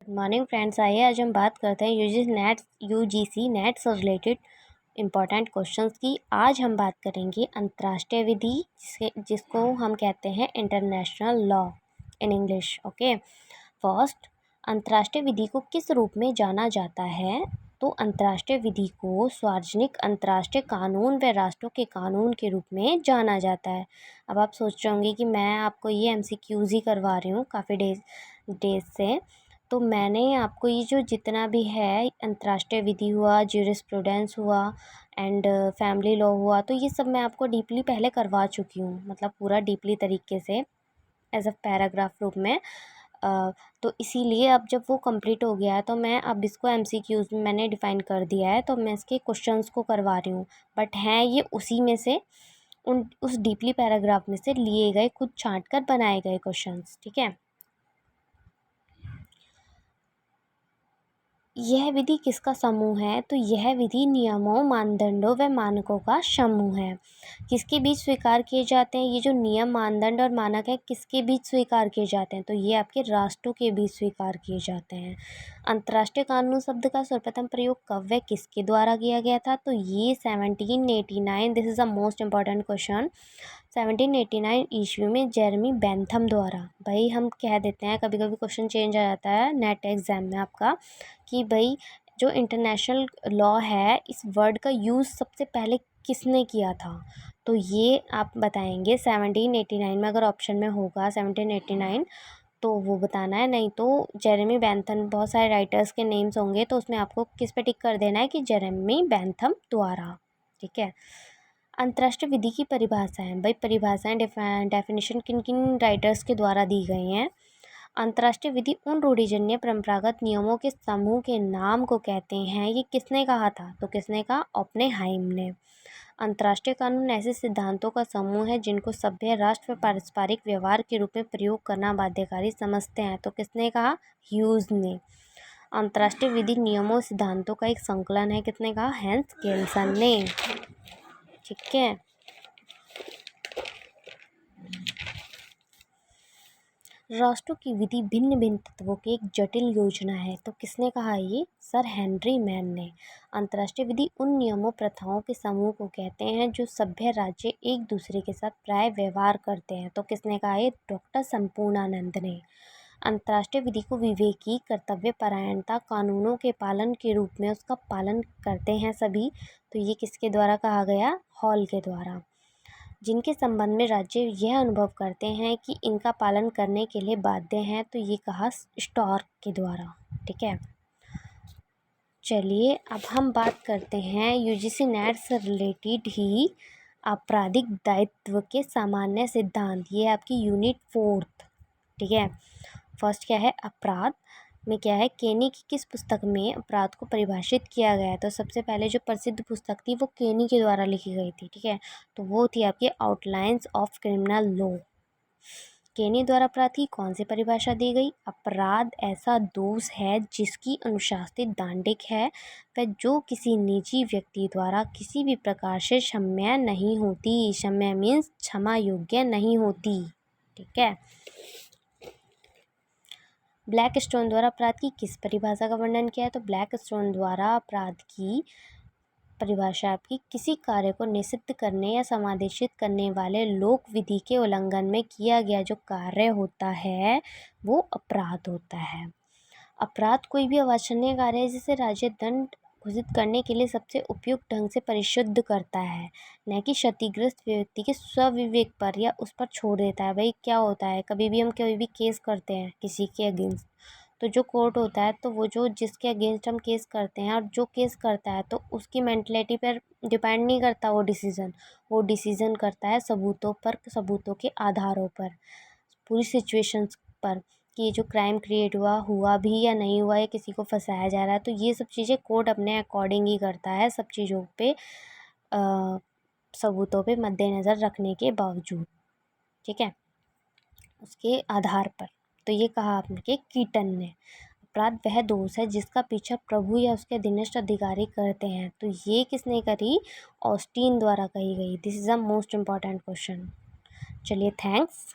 Morning friends, आइए आज हम बात करते हैं यूजीसी नेट से रिलेटेड इम्पॉर्टेंट क्वेश्चंस की। आज हम बात करेंगे अंतर्राष्ट्रीय विधि जिसको हम कहते हैं international law in English. Okay, first, अंतर्राष्ट्रीय विधि को किस रूप में जाना जाता है? तो अंतर्राष्ट्रीय विधि को सार्वजनिक अंतर्राष्ट्रीय कानून व राष्ट्रों के कानून के रूप में जाना जाता है। अब आप सोच रहे होंगे कि मैं आपको ये MCQs ही करवा रही हूँ काफ़ी डेज से, तो मैंने आपको ये जो जितना भी है अंतर्राष्ट्रीय विधि हुआ, ज्यूरिस्प्रूडेंस हुआ एंड फैमिली लॉ हुआ, तो ये सब मैं आपको डीपली पहले करवा चुकी हूँ, मतलब पूरा डीपली तरीके से एज अ पैराग्राफ रूप में। तो इसीलिए अब जब वो कंप्लीट हो गया है तो मैं अब इसको MCQs में मैंने डिफ़ाइन कर दिया है, तो मैं इसके क्वेश्चंस को करवा रही हूँ। बट हैं ये उसी में से उस डीपली पैराग्राफ में से लिए गए, खुद छांट कर बनाए गए क्वेश्चंस। ठीक है, यह विधि किसका समूह है? तो यह विधि नियमों, मानदंडों व मानकों का समूह है। किसके बीच स्वीकार किए जाते हैं? ये जो नियम, मानदंड और मानक है, किसके बीच स्वीकार किए जाते हैं? तो ये आपके राष्ट्रों के बीच स्वीकार किए जाते हैं। अंतर्राष्ट्रीय कानून शब्द का सर्वप्रथम प्रयोग कब व किसके द्वारा किया गया था? तो ये 1789, this is a most important question. 1789 ईस्वी में जेरेमी बेंथम द्वारा। भाई हम कह देते हैं, कभी कभी क्वेश्चन चेंज आ जाता है नेट एग्जाम में आपका, कि भाई जो इंटरनेशनल लॉ है, इस वर्ड का यूज़ सबसे पहले किसने किया था? तो ये आप बताएंगे 1789 में, अगर ऑप्शन में होगा 1789 तो वो बताना है, नहीं तो जेरेमी बेंथम, बहुत सारे राइटर्स के नेम्स होंगे तो उसमें आपको किस पे टिक कर देना है कि जेरेमी बेंथम द्वारा। ठीक है, अंतर्राष्ट्रीय विधि की परिभाषाएं। भाई परिभाषाएं, डेफिनेशन किन किन राइटर्स के द्वारा दी गई हैं? अंतर्राष्ट्रीय विधि उन रूढ़िजन्य परंपरागत नियमों के समूह के नाम को कहते हैं। ये किसने कहा था? तो किसने कहा? ओपेनहाइम ने। अंतर्राष्ट्रीय कानून ऐसे सिद्धांतों का समूह है जिनको सभ्य राष्ट्र व पारस्परिक व्यवहार के रूप में प्रयोग करना बाध्यकारी समझते हैं। तो किसने कहा? ह्यूज ने। अंतर्राष्ट्रीय विधि नियमों सिद्धांतों का एक संकलन है, किसने कहा? हैंस केल्सन ने। ठीक है, राष्ट्रों की विधि भिन्न भिन्न तत्वों की एक जटिल योजना है। तो किसने कहा? ये सर हेनरी मैन ने। अंतर्राष्ट्रीय विधि उन नियमों, प्रथाओं के समूह को कहते हैं जो सभ्य राज्य एक दूसरे के साथ प्राय व्यवहार करते हैं। तो किसने कहा? ये डॉक्टर संपूर्णानंद ने। अंतर्राष्ट्रीय विधि को विवेकी, कर्तव्य परायणता, कानूनों के पालन के रूप में उसका पालन करते हैं सभी। तो ये किसके द्वारा कहा गया? हॉल के द्वारा। जिनके संबंध में राज्य यह अनुभव करते हैं कि इनका पालन करने के लिए बाध्य हैं, तो ये कहा स्टॉर्क के द्वारा। ठीक है, चलिए अब हम बात करते हैं यूजीसी नेट से रिलेटेड ही आपराधिक दायित्व के सामान्य सिद्धांत। ये आपकी यूनिट 4th। ठीक है, फर्स्ट क्या है? अपराध में क्या है? केनी की किस पुस्तक में अपराध को परिभाषित किया गया है? तो सबसे पहले जो प्रसिद्ध पुस्तक थी वो केनी के द्वारा लिखी गई थी। ठीक है, तो वो थी आपकी आउटलाइंस ऑफ क्रिमिनल लॉ। केनी द्वारा अपराध की कौन सी परिभाषा दी गई? अपराध ऐसा दोष है जिसकी अनुशासित दांडिक है व जो किसी निजी व्यक्ति द्वारा किसी भी प्रकार से क्षम्य नहीं होती। क्षम्य मीन्स क्षमा योग्य नहीं होती। ठीक है, ब्लैक स्टोन द्वारा अपराध की किस परिभाषा का वर्णन किया है? तो ब्लैक स्टोन द्वारा अपराध की परिभाषा आपकी किसी कार्य को निषिद्ध करने या समादेशित करने वाले लोक विधि के उल्लंघन में किया गया जो कार्य होता है वो अपराध होता है। अपराध कोई भी अवांछनीय कार्य है जिसे राज्य दंड घोषित करने के लिए सबसे उपयुक्त ढंग से परिशुद्ध करता है, न कि क्षतिग्रस्त व्यक्ति के स्वविवेक पर या उस पर छोड़ देता है। भाई क्या होता है, कभी भी हम कोई भी केस करते हैं किसी के अगेंस्ट, तो जो कोर्ट होता है तो वो जो जिसके अगेंस्ट हम केस करते हैं और जो केस करता है तो उसकी मेंटलिटी पर डिपेंड नहीं करता वो डिसीजन करता है सबूतों पर, सबूतों के आधारों पर, पूरी सिचुएशंस पर, कि ये जो क्राइम क्रिएट हुआ भी या नहीं हुआ, या किसी को फंसाया जा रहा है। तो ये सब चीज़ें कोर्ट अपने अकॉर्डिंग ही करता है, सब चीज़ों पे सबूतों पे मद्देनज़र रखने के बावजूद। ठीक है, उसके आधार पर। तो ये कहा आपने कीटन ने, अपराध वह दोष है जिसका पीछा प्रभु या उसके अधीनस्थ अधिकारी करते हैं। तो ये किसने करी? ऑस्टीन द्वारा कही गई। This is a most important question. चलिए, थैंक्स।